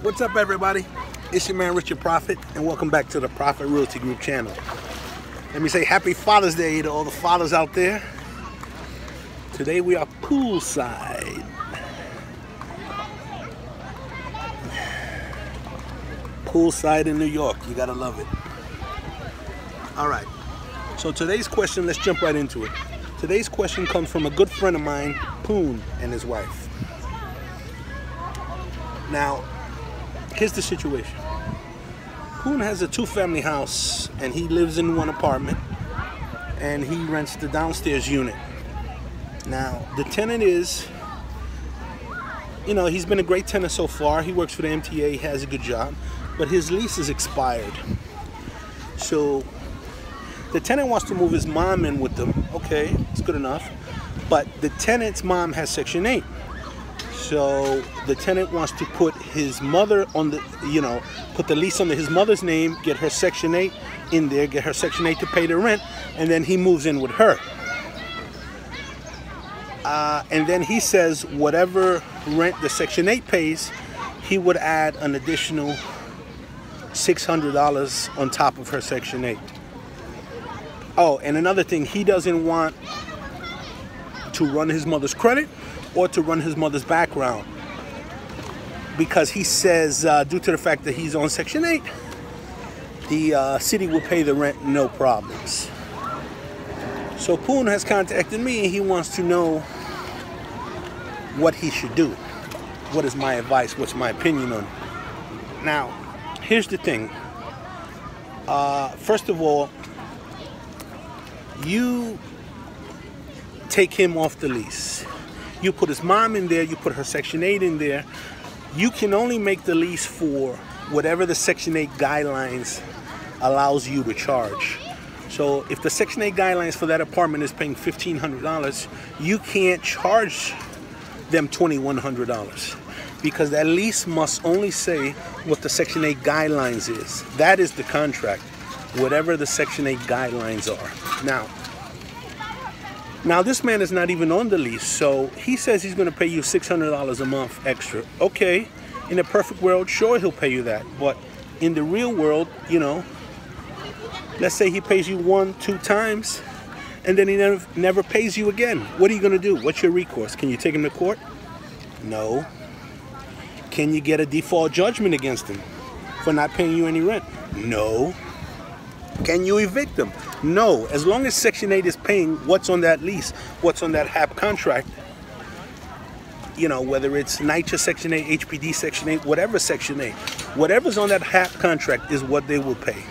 What's up, everybody? It's your man Richard Prophet, and welcome back to the Prophet Realty Group channel. Let me say happy Father's Day to all the fathers out there. Today we are poolside. Poolside in New York. You gotta love it. All right. So today's question, let's jump right into it. Today's question comes from a good friend of mine, Poon, and his wife. Now, here's the situation. Poon has a two-family house, and he lives in one apartment, and he rents the downstairs unit. Now, the tenant is, he's been a great tenant so far. He works for the MTA, he has a good job, but his lease is expired. So, the tenant wants to move his mom in with them. Okay, it's good enough. But the tenant's mom has Section 8. So the tenant wants to put his mother on the, put the lease under his mother's name, get her Section 8 in there, get her Section 8 to pay the rent, and then he moves in with her. And then he says whatever rent the Section 8 pays, he would add an additional $600 on top of her Section 8. Oh, and another thing, he doesn't want to run his mother's credit or to run his mother's background, because he says due to the fact that he's on Section 8, the city will pay the rent no problems. So Poon has contacted me and he wants to know what he should do. What is my advice? What's my opinion on it? Now, here's the thing. First of all, you take him off the lease. You put his mom in there, you put her Section 8 in there. You can only make the lease for whatever the Section 8 guidelines allows you to charge. So if the Section 8 guidelines for that apartment is paying $1,500, you can't charge them $2,100, because that lease must only say what the Section 8 guidelines is. That is the contract, whatever the Section 8 guidelines are. Now this man is not even on the lease, so he says he's going to pay you $600 a month extra. Okay, in a perfect world, sure, he'll pay you that. But in the real world, let's say he pays you 1-2 times, and then he never pays you again. What are you going to do? What's your recourse? Can you take him to court? No. Can you get a default judgment against him for not paying you any rent? No. Can you evict them? No. As long as Section 8 is paying what's on that lease, what's on that HAP contract, whether it's NYCHA Section 8, HPD Section 8, whatever Section 8, whatever's on that HAP contract is what they will pay.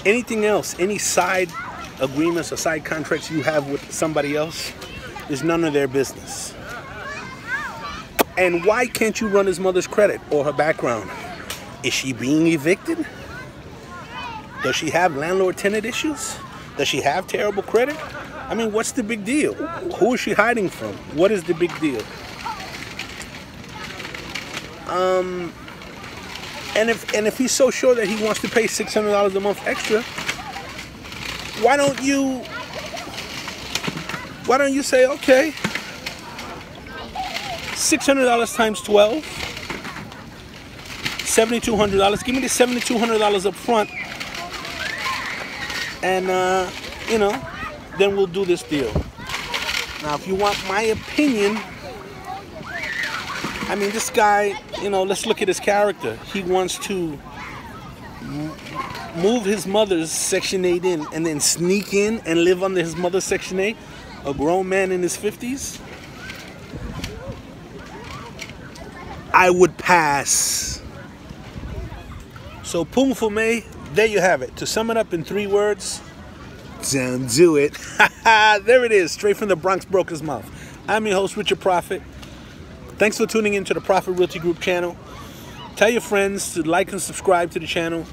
Anything else, any side agreements or side contracts you have with somebody else is none of their business. And why can't you run his mother's credit or her background? Is she being evicted? Does she have landlord-tenant issues? Does she have terrible credit? I mean, what's the big deal? Who is she hiding from? What is the big deal? And if he's so sure that he wants to pay $600 a month extra, why don't you say, okay, $600 times 12, $7,200. Give me the $7,200 up front. And, then we'll do this deal. Now, if you want my opinion, I mean, this guy, let's look at his character. He wants to move his mother's Section 8 in and then sneak in and live under his mother's Section 8, a grown man in his 50s. I would pass. So, Poon for me. There you have it. To sum it up in 3 words, don't do it. There it is, straight from the Bronx broker's mouth. I'm your host, Richard Prophet. Thanks for tuning in to the Prophet Realty Group channel. Tell your friends to like and subscribe to the channel.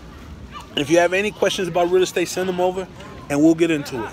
If you have any questions about real estate, send them over and we'll get into it.